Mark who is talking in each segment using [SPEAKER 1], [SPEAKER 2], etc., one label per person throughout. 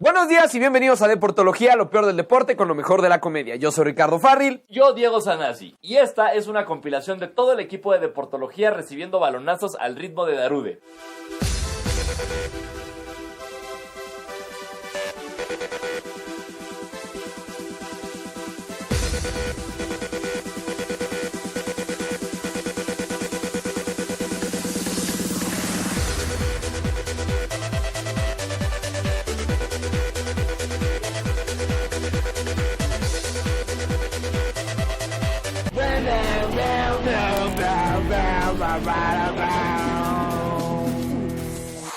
[SPEAKER 1] Buenos días y bienvenidos a Deportología, lo peor del deporte con lo mejor de la comedia. Yo soy Ricardo Farril.
[SPEAKER 2] Yo, Diego Sanasi. Y esta es una compilación de todo el equipo de Deportología recibiendo balonazos al ritmo de Darude.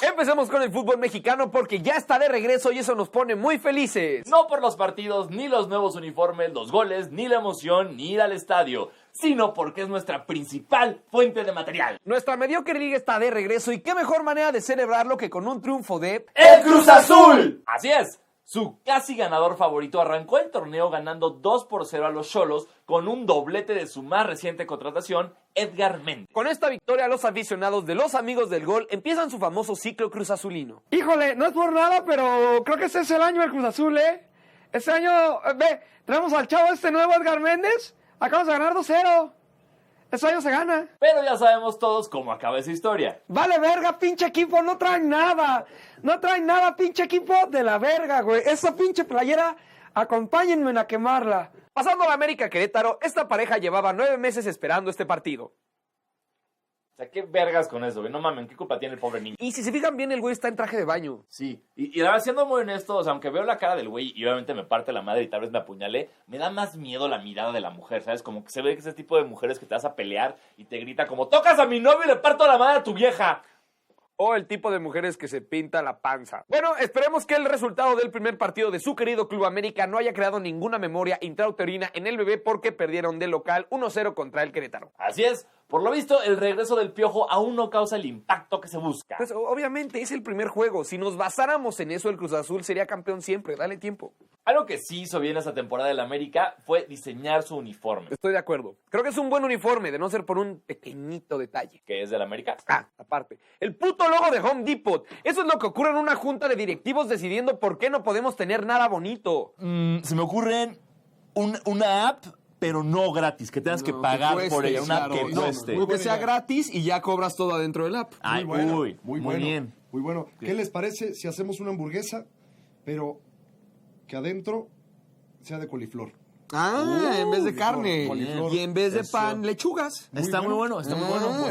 [SPEAKER 1] Empecemos con el fútbol mexicano porque ya está de regreso y eso nos pone muy felices.
[SPEAKER 2] No por los partidos, ni los nuevos uniformes, los goles, ni la emoción, ni ir al estadio, sino porque es nuestra principal fuente de material.
[SPEAKER 1] Nuestra mediocre liga está de regreso y qué mejor manera de celebrarlo que con un triunfo de...
[SPEAKER 2] ¡El Cruz Azul! Así es. Su casi ganador favorito arrancó el torneo ganando 2-0 a los Xolos con un doblete de su más reciente contratación, Edgar Méndez.
[SPEAKER 1] Con esta victoria, los aficionados de los amigos del gol empiezan su famoso ciclo cruzazulino.
[SPEAKER 3] Híjole, no es por nada, pero creo que ese es el año del Cruz Azul, ¿eh? Este año, tenemos al chavo este nuevo, Edgar Méndez. Acabamos de ganar 2-0. Este año se gana.
[SPEAKER 2] Pero ya sabemos todos cómo acaba esa historia.
[SPEAKER 3] Vale verga, pinche equipo, no traen nada. No traen nada, pinche equipo de la verga, güey. Esa pinche playera, acompáñenme a quemarla.
[SPEAKER 1] Pasando a la América Querétaro, esta pareja llevaba 9 meses esperando este partido.
[SPEAKER 2] O sea, qué vergas con eso, güey. No mames, ¿qué culpa tiene el pobre niño?
[SPEAKER 1] Y si se fijan bien, el güey está en traje de baño.
[SPEAKER 2] Sí, y la verdad, siendo muy honesto, o sea, aunque veo la cara del güey y obviamente me parte la madre y tal vez me apuñale, me da más miedo la mirada de la mujer, ¿sabes? Como que se ve que ese tipo de mujeres que te vas a pelear y te grita como, ¡tocas a mi novio y le parto la madre a tu vieja!
[SPEAKER 1] O el tipo de mujeres que se pinta la panza. Bueno, esperemos que el resultado del primer partido de su querido Club América no haya creado ninguna memoria intrauterina en el bebé porque perdieron de local 1-0 contra el Querétaro.
[SPEAKER 2] Así es, por lo visto el regreso del Piojo aún no causa el impacto que se busca.
[SPEAKER 1] Pues obviamente es el primer juego. Si nos basáramos en eso, el Cruz Azul sería campeón siempre. Dale tiempo.
[SPEAKER 2] Algo que sí hizo bien esta temporada del América fue diseñar su uniforme.
[SPEAKER 1] Estoy de acuerdo. Creo que es un buen uniforme, de no ser por un pequeñito detalle.
[SPEAKER 2] ¿Que es del América?
[SPEAKER 1] Ah, aparte. El puto logo de Home Depot. Eso es lo que ocurre en una junta de directivos decidiendo por qué no podemos tener nada bonito.
[SPEAKER 4] Se me ocurren una app, pero no gratis, que tengas que pagar por ella, una app que cueste.
[SPEAKER 5] Que sea gratis y ya cobras todo adentro del app.
[SPEAKER 4] Ay,
[SPEAKER 6] Muy
[SPEAKER 4] muy
[SPEAKER 6] bueno,
[SPEAKER 4] bien.
[SPEAKER 6] Muy bueno. ¿Qué les parece si hacemos una hamburguesa, pero que adentro sea de coliflor?
[SPEAKER 5] En vez de carne.
[SPEAKER 6] coliflor.
[SPEAKER 5] Y en vez de
[SPEAKER 4] Eso.
[SPEAKER 5] pan, lechugas.
[SPEAKER 4] Está muy bueno, está muy bueno.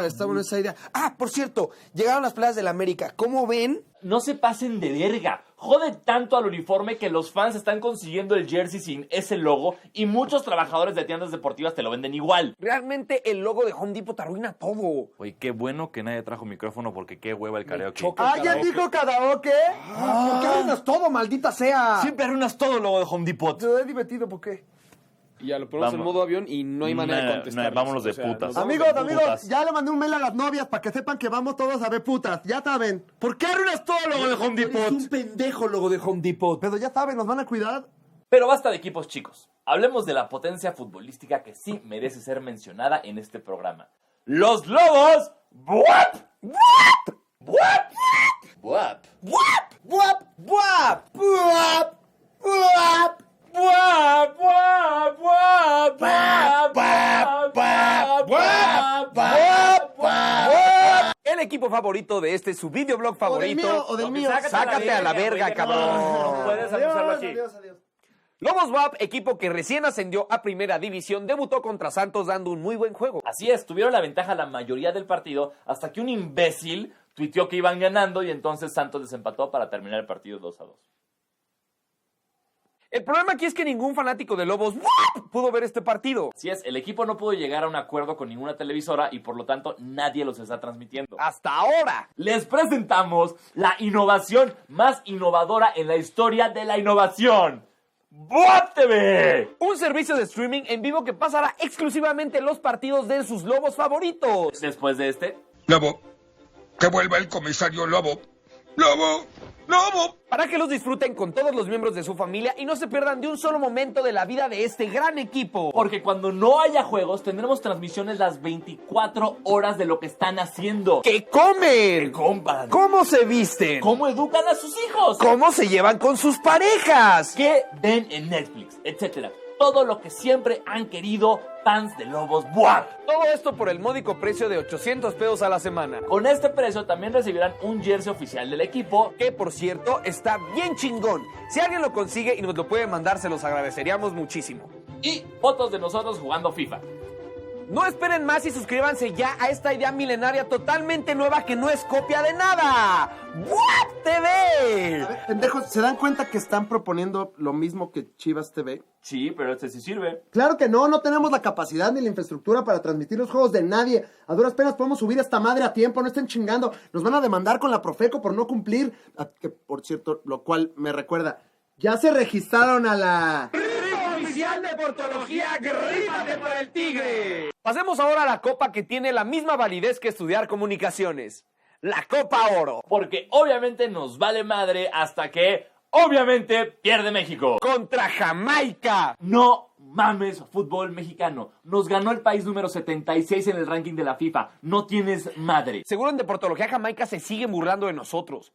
[SPEAKER 5] Está buena esa idea. Ah, por cierto, llegaron las playas del América. ¿Cómo ven?
[SPEAKER 2] No se pasen de verga. Jode tanto al uniforme que los fans están consiguiendo el jersey sin ese logo y muchos trabajadores de tiendas deportivas te lo venden igual.
[SPEAKER 1] Realmente el logo de Home Depot te arruina todo.
[SPEAKER 4] Oye, qué bueno que nadie trajo micrófono porque qué hueva el karaoke.
[SPEAKER 1] choca.
[SPEAKER 3] ¿Ya dijo karaoke? ¿Por qué arruinas todo, maldita sea?
[SPEAKER 4] Siempre arruinas todo el logo de Home Depot.
[SPEAKER 3] Se ve divertido, ¿por qué?
[SPEAKER 1] Y ya lo ponemos en modo avión y no hay manera de contestar.
[SPEAKER 4] Vámonos de putas.
[SPEAKER 3] Amigos,
[SPEAKER 4] putas.
[SPEAKER 3] ya le mandé un mail a las novias para que sepan que vamos todos a ver putas. Ya saben.
[SPEAKER 4] ¿Por qué arruinas todo el logo de Home
[SPEAKER 5] Es
[SPEAKER 4] Depot?
[SPEAKER 5] un pendejo logo de Home Depot.
[SPEAKER 3] Pero ya saben, nos van a cuidar.
[SPEAKER 2] Pero basta de equipos chicos. Hablemos de la potencia futbolística que sí merece ser mencionada en este programa. ¡Los Lobos! ¡Buap! ¡Buap! ¡Buap! ¡Buap!
[SPEAKER 5] ¡Buap! ¡Buap! ¡Buap! ¡Buap!
[SPEAKER 2] ¡Buap! ¡Buap! ¡Buap! ¡Buap! ¡Buap! ¡Buap! ¡Buap! ¡Buap!
[SPEAKER 1] El equipo favorito de este, su videoblog favorito.
[SPEAKER 3] O del mío.
[SPEAKER 1] Sácate a la verga, cabrón.
[SPEAKER 2] No puedes abusarlo aquí.
[SPEAKER 3] Adiós.
[SPEAKER 1] Lobos WAP, equipo que recién ascendió a primera división, debutó contra Santos dando un muy buen juego.
[SPEAKER 2] Así es, tuvieron la ventaja la mayoría del partido hasta que un imbécil tuiteó que iban ganando y entonces Santos desempató para terminar el partido 2-2.
[SPEAKER 1] El problema aquí es que ningún fanático de Lobos WAP pudo ver este partido.
[SPEAKER 2] Así es, el equipo no pudo llegar a un acuerdo con ninguna televisora y por lo tanto nadie los está transmitiendo.
[SPEAKER 1] Hasta ahora.
[SPEAKER 2] Les presentamos la innovación más innovadora en la historia de la innovación. ¡WAP TV!
[SPEAKER 1] Un servicio de streaming en vivo que pasará exclusivamente los partidos de sus Lobos favoritos.
[SPEAKER 2] Después de este,
[SPEAKER 7] Lobo, que vuelva el comisario Lobo. Lobo,
[SPEAKER 1] para que los disfruten con todos los miembros de su familia y no se pierdan de un solo momento de la vida de este gran equipo.
[SPEAKER 2] Porque cuando no haya juegos, tendremos transmisiones las 24 horas de lo que están haciendo.
[SPEAKER 1] ¿Qué comen?
[SPEAKER 2] ¿Qué compran?
[SPEAKER 1] ¿Cómo se visten?
[SPEAKER 2] ¿Cómo educan a sus hijos?
[SPEAKER 1] ¿Cómo se llevan con sus parejas?
[SPEAKER 2] ¿Qué ven en Netflix? Etcétera. Todo lo que siempre han querido fans de Lobos WAP.
[SPEAKER 1] Todo esto por el módico precio de 800 pesos a la semana.
[SPEAKER 2] Con este precio también recibirán un jersey oficial del equipo.
[SPEAKER 1] Que, por cierto, está bien chingón. Si alguien lo consigue y nos lo puede mandar, se los agradeceríamos muchísimo.
[SPEAKER 2] Y fotos de nosotros jugando FIFA.
[SPEAKER 1] No esperen más y suscríbanse ya a esta idea milenaria totalmente nueva que no es copia de nada. ¡WAP TV!
[SPEAKER 5] A ver, pendejos, ¿se dan cuenta que están proponiendo lo mismo que Chivas TV?
[SPEAKER 2] Sí, pero este sí sirve.
[SPEAKER 5] Claro que no tenemos la capacidad ni la infraestructura para transmitir los juegos de nadie. A duras penas podemos subir esta madre a tiempo, no estén chingando. Nos van a demandar con la Profeco por no cumplir. Que, por cierto, lo cual me recuerda, ya se registraron a la...
[SPEAKER 1] Oficial de Portología, grípate para el tigre. Pasemos ahora a la copa que tiene la misma validez que estudiar comunicaciones. La Copa Oro.
[SPEAKER 2] Porque obviamente nos vale madre hasta que, obviamente, pierde México.
[SPEAKER 1] Contra Jamaica.
[SPEAKER 2] No mames, fútbol mexicano. Nos ganó el país número 76 en el ranking de la FIFA. No tienes madre.
[SPEAKER 1] Seguro en Deportología Jamaica se siguen burlando de nosotros.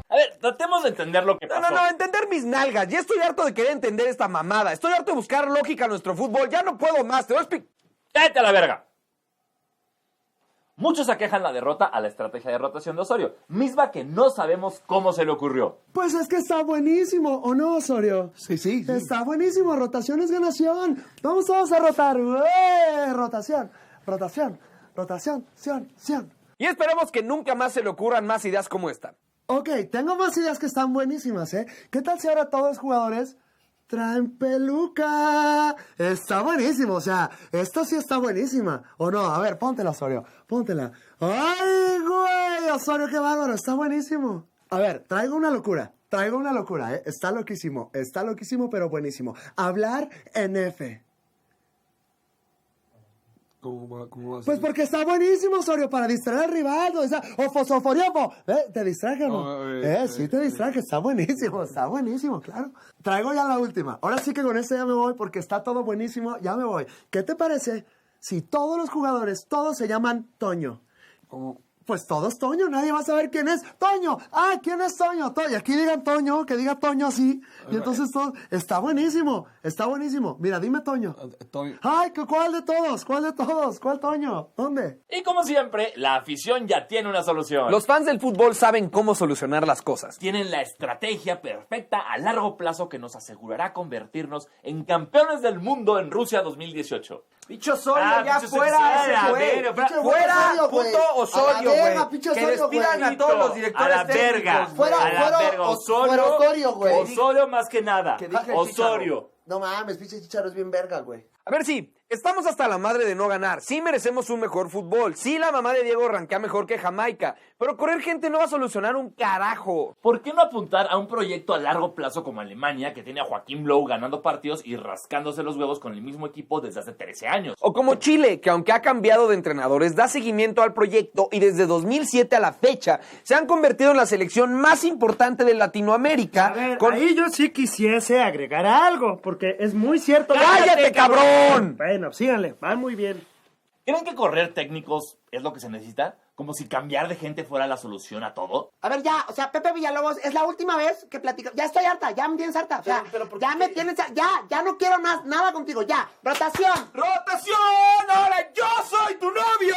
[SPEAKER 2] A ver, tratemos de entender lo que pasó.
[SPEAKER 1] No, entender mis nalgas. Ya estoy harto de querer entender esta mamada. Estoy harto de buscar lógica a nuestro fútbol. Ya no puedo más. Te voy a explicar.
[SPEAKER 2] ¡Cállate a la verga! Muchos aquejan la derrota a la estrategia de rotación de Osorio, misma que no sabemos cómo se le ocurrió.
[SPEAKER 3] Pues es que está buenísimo, ¿o no, Osorio?
[SPEAKER 5] Sí.
[SPEAKER 3] Está buenísimo, rotación es ganación. Vamos todos a rotar. Rotación.
[SPEAKER 1] Y esperemos que nunca más se le ocurran más ideas como esta.
[SPEAKER 3] Ok, tengo más ideas que están buenísimas, ¿eh? ¿Qué tal si ahora todos los jugadores traen peluca? Está buenísimo, o sea, esto sí está buenísima. ¿O no? A ver, póntela, Osorio, póntela. ¡Ay, güey! Osorio, qué bárbaro, está buenísimo. A ver, traigo una locura, ¿eh? Está loquísimo, pero buenísimo. Hablar en F.
[SPEAKER 6] ¿Cómo va a ser?
[SPEAKER 3] Pues porque está buenísimo, Osorio, para distraer al rival. O sea, ofosoforiofo. ¿Te distraje o no? Sí te distraje. Está buenísimo, claro. Traigo ya la última. Ahora sí que con esto ya me voy porque está todo buenísimo. Ya me voy. ¿Qué te parece si todos los jugadores, todos se llaman Toño?
[SPEAKER 6] ¿Cómo?
[SPEAKER 3] Pues todos Toño, nadie va a saber quién es Toño. Ah, ¿quién es Toño? Y aquí digan Toño, que diga Toño así. Y entonces todo, está buenísimo. Mira, dime Toño.
[SPEAKER 6] Toño.
[SPEAKER 3] Ay, ¿cuál de todos? ¿Cuál Toño? ¿Dónde?
[SPEAKER 2] Y como siempre, la afición ya tiene una solución.
[SPEAKER 1] Los fans del fútbol saben cómo solucionar las cosas.
[SPEAKER 2] Tienen la estrategia perfecta a largo plazo que nos asegurará convertirnos en campeones del mundo en Rusia 2018.
[SPEAKER 1] Bicho Osorio,
[SPEAKER 2] ya
[SPEAKER 1] pinche
[SPEAKER 2] fuera
[SPEAKER 1] ese
[SPEAKER 2] Osorio,
[SPEAKER 1] güey.
[SPEAKER 2] pinche
[SPEAKER 1] Fuera,
[SPEAKER 3] Osorio, güey.
[SPEAKER 1] puto Osorio,
[SPEAKER 3] A la verga,
[SPEAKER 1] güey.
[SPEAKER 3] pinche
[SPEAKER 1] Que
[SPEAKER 3] Osorio,
[SPEAKER 1] despidan
[SPEAKER 3] güey.
[SPEAKER 1] a todos los directores
[SPEAKER 2] a la verga.
[SPEAKER 1] técnicos, güey.
[SPEAKER 2] A la verga.
[SPEAKER 3] Osorio, güey.
[SPEAKER 2] Osorio más que nada.
[SPEAKER 1] Que diga el
[SPEAKER 2] Osorio.
[SPEAKER 3] No mames, pinche Chicharo es bien verga, güey.
[SPEAKER 1] A ver, sí, estamos hasta la madre de no ganar. Sí merecemos un mejor fútbol. Sí, la mamá de Diego rankea mejor que Jamaica. Pero correr gente no va a solucionar un carajo.
[SPEAKER 2] ¿Por qué no apuntar a un proyecto a largo plazo como Alemania, que tiene a Joaquín Blow ganando partidos y rascándose los huevos con el mismo equipo desde hace 13 años?
[SPEAKER 1] O como Chile, que aunque ha cambiado de entrenadores, da seguimiento al proyecto y desde 2007 a la fecha se han convertido en la selección más importante de Latinoamérica.
[SPEAKER 7] A ver,
[SPEAKER 1] con...
[SPEAKER 7] ahí yo sí quisiese agregar algo, porque es muy cierto.
[SPEAKER 1] ¡Cállate, cabrón!
[SPEAKER 7] Bueno, síganle, van muy bien.
[SPEAKER 2] ¿Creen que correr técnicos es lo que se necesita? ¿Como si cambiar de gente fuera la solución a todo?
[SPEAKER 8] A ver, ya, o sea, Pepe Villalobos, es la última vez que platico. Ya estoy harta, ya me tienes harta. O sea, ya me tienes, ya no quiero nada contigo, ya. Rotación.
[SPEAKER 1] ¡Rotación! ¡Ahora yo soy tu novio!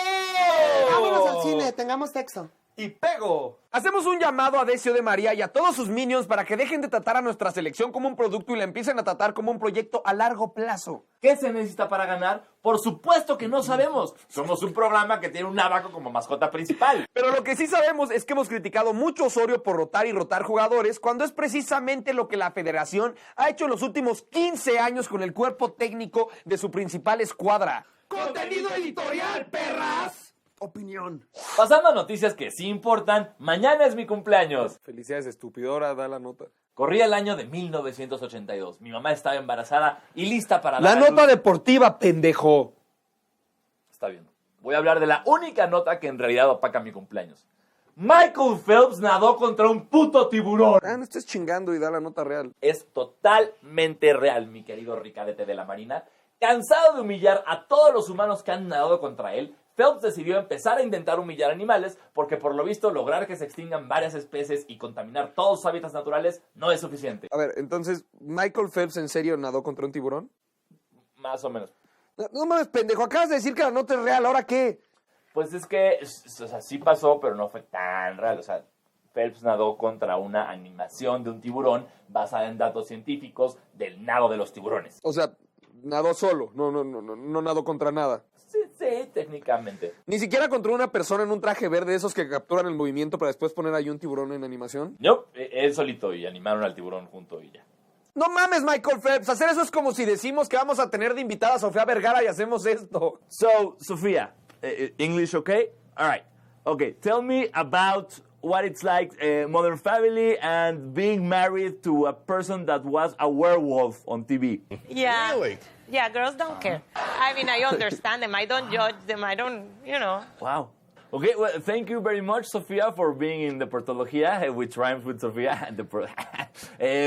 [SPEAKER 8] Vámonos al cine, tengamos sexo.
[SPEAKER 1] Y pego. Hacemos un llamado a Decio de María y a todos sus minions para que dejen de tratar a nuestra selección como un producto y la empiecen a tratar como un proyecto a largo plazo.
[SPEAKER 2] ¿Qué se necesita para ganar? Por supuesto que no sabemos. Somos un programa que tiene un abaco como mascota principal.
[SPEAKER 1] Pero lo que sí sabemos es que hemos criticado mucho a Osorio por rotar y rotar jugadores cuando es precisamente lo que la federación ha hecho en los últimos 15 años con el cuerpo técnico de su principal escuadra. ¡Contenido editorial, perras!
[SPEAKER 3] Opinión.
[SPEAKER 2] Pasando a noticias que sí importan, mañana es mi cumpleaños.
[SPEAKER 1] Felicidades, estupidora, da la nota.
[SPEAKER 2] Corría el año de 1982. Mi mamá estaba embarazada y lista para
[SPEAKER 1] La
[SPEAKER 2] dar a
[SPEAKER 1] nota
[SPEAKER 2] luz.
[SPEAKER 1] deportiva, pendejo.
[SPEAKER 2] Está bien. voy a hablar de la única nota que en realidad opaca mi cumpleaños. Michael Phelps nadó contra un puto tiburón.
[SPEAKER 1] No estés chingando y da la nota real.
[SPEAKER 2] Es totalmente real, mi querido ricadete de la marina. Cansado de humillar a todos los humanos que han nadado contra él, Phelps decidió empezar a intentar humillar animales porque por lo visto lograr que se extingan varias especies y contaminar todos sus hábitats naturales no es suficiente.
[SPEAKER 1] A ver, entonces, ¿Michael Phelps en serio nadó contra un tiburón?
[SPEAKER 2] Más o menos.
[SPEAKER 1] No mames, pendejo, acabas de decir que la nota es real, ¿ahora qué?
[SPEAKER 2] Pues es que, o sea, sí pasó, pero no fue tan real. O sea, Phelps nadó contra una animación de un tiburón basada en datos científicos del nado de los tiburones.
[SPEAKER 1] O sea, nadó solo, no nadó contra nada.
[SPEAKER 2] Sí, técnicamente.
[SPEAKER 1] Ni siquiera contra una persona en un traje verde, esos que capturan el movimiento para después poner ahí un tiburón en animación.
[SPEAKER 2] No, él solito y animaron al tiburón junto y ya.
[SPEAKER 1] No mames, Michael Phelps, hacer eso es como si decimos que vamos a tener de invitada a Sofía Vergara y hacemos esto.
[SPEAKER 4] So, Sofía, English okay? All right. Okay, tell me about what it's like Modern Family and being married to a person that was a werewolf on TV.
[SPEAKER 9] Yeah. Really? Yeah, girls don't care. I mean, I understand them. I don't judge them. I don't,
[SPEAKER 4] Wow. Okay, well, thank you very much, Sofía, for being in the Portología, which rhymes with Sofía.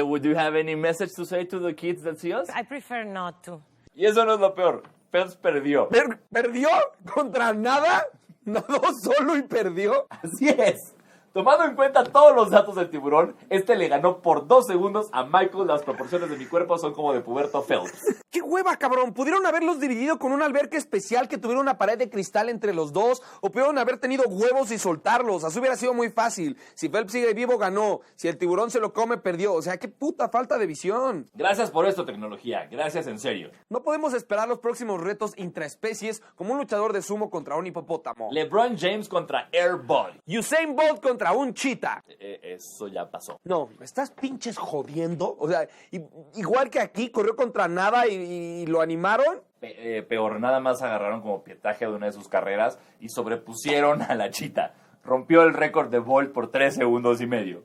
[SPEAKER 4] Would you have any message to say to the kids that see us?
[SPEAKER 9] I prefer not to.
[SPEAKER 2] Y eso no es lo peor. Phelps perdió.
[SPEAKER 1] ¿Perdió? ¿Contra nada? ¿Nadó solo y perdió?
[SPEAKER 2] Así es. Tomando en cuenta todos los datos del tiburón, le ganó por 2 segundos a Michael. Las proporciones de mi cuerpo son como de puberto Phelps.
[SPEAKER 1] ¡Qué hueva, cabrón! Pudieron haberlos dividido con una alberca especial que tuviera una pared de cristal entre los dos, o pudieron haber tenido huevos y soltarlos. Así hubiera sido muy fácil. Si Phelps sigue vivo, ganó. Si el tiburón se lo come, perdió. O sea, qué puta falta de visión.
[SPEAKER 2] Gracias por esto, tecnología. Gracias en serio.
[SPEAKER 1] No podemos esperar los próximos retos intraespecies como un luchador de sumo contra un hipopótamo.
[SPEAKER 2] LeBron James contra Air Bud.
[SPEAKER 1] Usain Bolt contra un cheetah.
[SPEAKER 2] Eso ya pasó.
[SPEAKER 1] No, ¿me estás pinches jodiendo? O sea, igual que aquí, corrió contra nada y lo animaron.
[SPEAKER 2] Peor, nada más agarraron como pietaje de una de sus carreras y sobrepusieron a la cheetah. Rompió el récord de Bolt por 3 segundos y medio.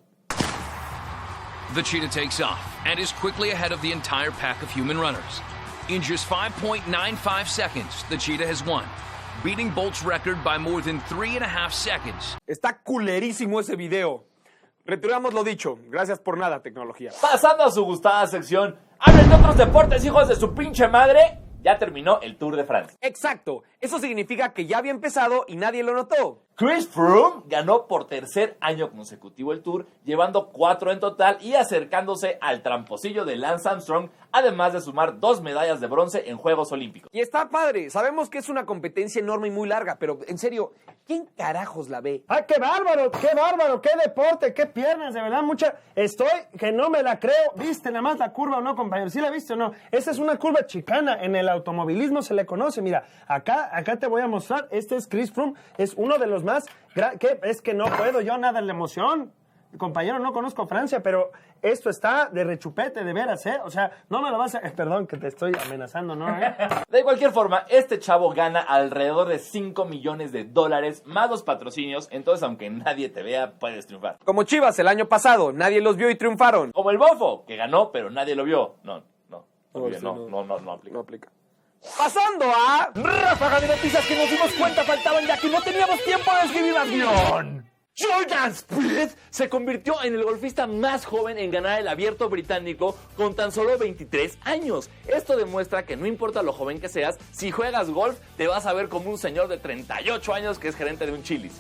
[SPEAKER 10] The cheetah takes off and is quickly ahead of the entire pack of human runners. In just 5.95 seconds, the cheetah has won, beating Bolt's record by more than 3.5 seconds.
[SPEAKER 1] Está culerísimo ese video. Retiramos lo dicho. Gracias por nada, tecnología.
[SPEAKER 2] Pasando a su gustada sección, hablen de otros deportes, hijos de su pinche madre. Ya terminó el Tour de Francia.
[SPEAKER 1] Exacto. Eso significa que ya había empezado y nadie lo notó.
[SPEAKER 2] Chris Froome ganó por 3er año consecutivo el Tour, llevando 4 en total y acercándose al tramposillo de Lance Armstrong, además de sumar 2 medallas de bronce en Juegos Olímpicos.
[SPEAKER 1] Y está padre. Sabemos que es una competencia enorme y muy larga, pero en serio, ¿quién carajos la ve?
[SPEAKER 7] ¡Ay, qué bárbaro! ¡Qué deporte! ¡Qué piernas! De verdad, Estoy que no me la creo. ¿Viste nada más la curva o no, compañero? ¿Sí la viste o no? Esa es una curva chicana. En el automovilismo se le conoce. Mira, acá te voy a mostrar. Este es Chris Froome. Es uno de los más... Es que no puedo yo nada en la emoción. Compañero, no conozco Francia, pero esto está de rechupete, de veras, ¿eh? O sea, no me lo vas a... Perdón que te estoy amenazando, ¿no?
[SPEAKER 2] De cualquier forma, este chavo gana alrededor de $5 millones más los patrocinios, entonces aunque nadie te vea, puedes triunfar.
[SPEAKER 1] Como Chivas el año pasado, nadie los vio y triunfaron.
[SPEAKER 2] Como el Bofo, que ganó, pero nadie lo vio. No aplica.
[SPEAKER 1] No aplica. Pasando a...
[SPEAKER 4] ráfaga de noticias que nos dimos cuenta faltaban ya que no teníamos tiempo de escribir más guión. Jordan Spieth se convirtió en el golfista más joven en ganar el Abierto Británico con tan solo 23 años. Esto demuestra que no importa lo joven que seas, si juegas golf te vas a ver como un señor de 38 años que es gerente de un Chili's.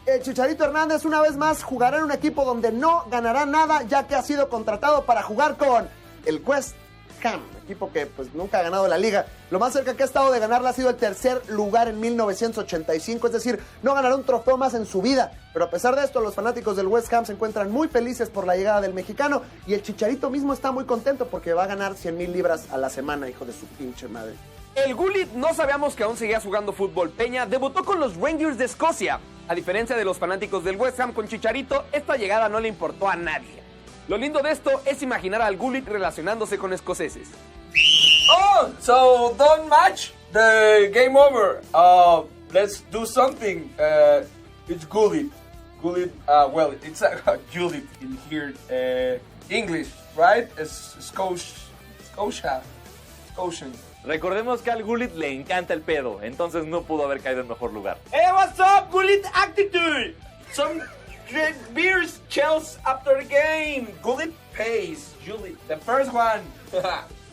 [SPEAKER 5] El Chicharito Hernández una vez más jugará en un equipo donde no ganará nada, ya que ha sido contratado para jugar con el West Ham, equipo que pues nunca ha ganado la liga. Lo más cerca que ha estado de ganarla ha sido el 3er lugar en 1985, es decir, no ganará un trofeo más en su vida. Pero a pesar de esto, los fanáticos del West Ham se encuentran muy felices por la llegada del mexicano y el Chicharito mismo está muy contento porque va a ganar 100,000 libras a la semana, hijo de su pinche madre.
[SPEAKER 1] El Gullit no sabíamos que aún seguía jugando fútbol. Peña debutó con los Rangers de Escocia. A diferencia de los fanáticos del West Ham con Chicharito, esta llegada no le importó a nadie. Lo lindo de esto es imaginar al Gullit relacionándose con escoceses.
[SPEAKER 11] Oh, so don't match the game over. Let's do something. It's Gullit. Gullit, well, it's Gullit in here. English, right? It's Scotian.
[SPEAKER 4] Recordemos que al Gullit le encanta el pedo, entonces no pudo haber caído en mejor lugar.
[SPEAKER 11] Hey, what's up, Gullit Attitude? Some great beers chills after the game. Gullit pays. Gullit, the first one.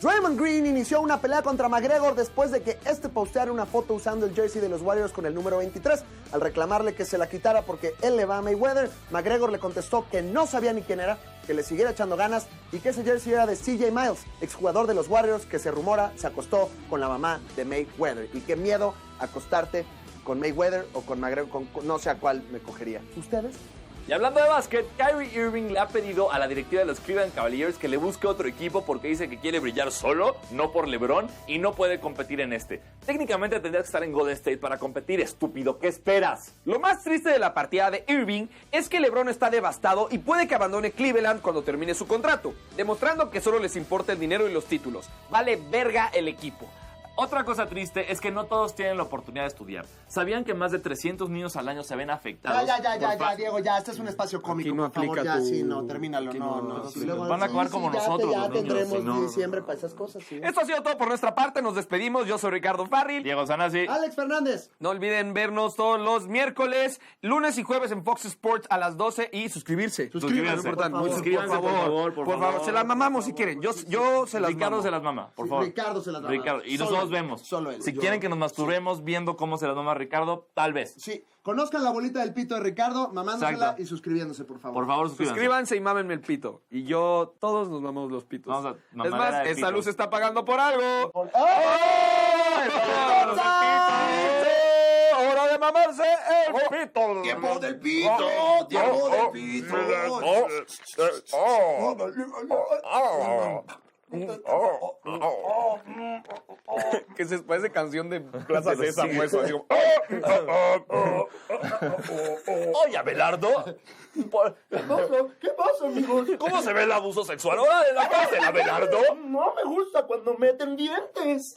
[SPEAKER 5] Draymond Green inició una pelea contra McGregor después de que este posteara una foto usando el jersey de los Warriors con el número 23. Al reclamarle que se la quitara porque él le va a Mayweather, McGregor le contestó que no sabía ni quién era, que le siguiera echando ganas y que ese jersey era de CJ Miles, exjugador de los Warriors que se rumora se acostó con la mamá de Mayweather. Y qué miedo acostarte con Mayweather o con McGregor, no sé a cuál me cogería. ¿Ustedes?
[SPEAKER 4] Y hablando de básquet, Kyrie Irving le ha pedido a la directiva de los Cleveland Cavaliers que le busque otro equipo porque dice que quiere brillar solo, no por LeBron, y no puede competir en este. Técnicamente tendría que estar en Golden State para competir, estúpido, ¿qué esperas?
[SPEAKER 1] Lo más triste de la partida de Irving es que LeBron está devastado y puede que abandone Cleveland cuando termine su contrato, demostrando que solo les importa el dinero y los títulos. Vale verga el equipo.
[SPEAKER 4] Otra cosa triste es que no todos tienen la oportunidad de estudiar. ¿Sabían que más de 300 niños al año se ven afectados?
[SPEAKER 5] Ya, Diego, ya, este es un espacio cómico,
[SPEAKER 1] Aquí no
[SPEAKER 5] por favor,
[SPEAKER 1] aplica
[SPEAKER 5] ya,
[SPEAKER 1] tu-
[SPEAKER 5] sí, no, termínalo,
[SPEAKER 1] aquí
[SPEAKER 5] no,
[SPEAKER 1] no,
[SPEAKER 5] no.
[SPEAKER 1] sí,
[SPEAKER 5] sí, luego-
[SPEAKER 4] van a acabar
[SPEAKER 5] sí,
[SPEAKER 4] como
[SPEAKER 5] ya,
[SPEAKER 4] nosotros,
[SPEAKER 5] Ya
[SPEAKER 4] los niños,
[SPEAKER 5] tendremos
[SPEAKER 4] si no-
[SPEAKER 5] diciembre para esas cosas, sí.
[SPEAKER 1] Esto ha sido todo por nuestra parte, nos despedimos, yo soy Ricardo Farril.
[SPEAKER 4] Diego Sanasi.
[SPEAKER 5] Alex Fernández.
[SPEAKER 1] No olviden vernos todos los miércoles, lunes y jueves en Fox Sports a las 12 y suscribirse.
[SPEAKER 4] Suscríbanse,
[SPEAKER 1] Es importante,
[SPEAKER 4] por favor. Suscríbanse, por favor, por favor.
[SPEAKER 1] se las mamamos si quieren. Yo se las
[SPEAKER 4] Ricardo
[SPEAKER 1] mamo.
[SPEAKER 4] se las mama, por
[SPEAKER 5] Sí,
[SPEAKER 4] favor.
[SPEAKER 5] Ricardo se las mama.
[SPEAKER 4] Ricardo. Y
[SPEAKER 5] Solo
[SPEAKER 4] nosotros
[SPEAKER 5] él,
[SPEAKER 4] vemos.
[SPEAKER 5] solo él.
[SPEAKER 4] Si
[SPEAKER 5] Yo-
[SPEAKER 4] quieren que nos masturbemos viendo cómo se las mama Ricardo, tal vez.
[SPEAKER 5] Sí, conozcan la bolita del pito de Ricardo, mamándosela
[SPEAKER 4] Exacto.
[SPEAKER 5] y suscribiéndose, por favor.
[SPEAKER 4] Por favor, suscríbanse.
[SPEAKER 1] Suscríbanse y mámenme el pito. Y yo, todos nos mamamos los pitos.
[SPEAKER 4] Vamos a
[SPEAKER 1] Es
[SPEAKER 4] mamadera
[SPEAKER 1] más,
[SPEAKER 4] de
[SPEAKER 1] esta
[SPEAKER 4] pito.
[SPEAKER 1] luz está pagando por algo. ¡Hora de mamarse el pito!
[SPEAKER 6] ¡Tiempo del pito! ¡Tiempo del pito!
[SPEAKER 1] Que se parece canción de Plaza Sésamo, eso. Así como,
[SPEAKER 4] Oye, Abelardo.
[SPEAKER 5] ¿Qué pasa, amigos?
[SPEAKER 4] ¿Cómo se ve el abuso sexual ahora en la cárcel, Abelardo?
[SPEAKER 5] No me gusta cuando meten dientes.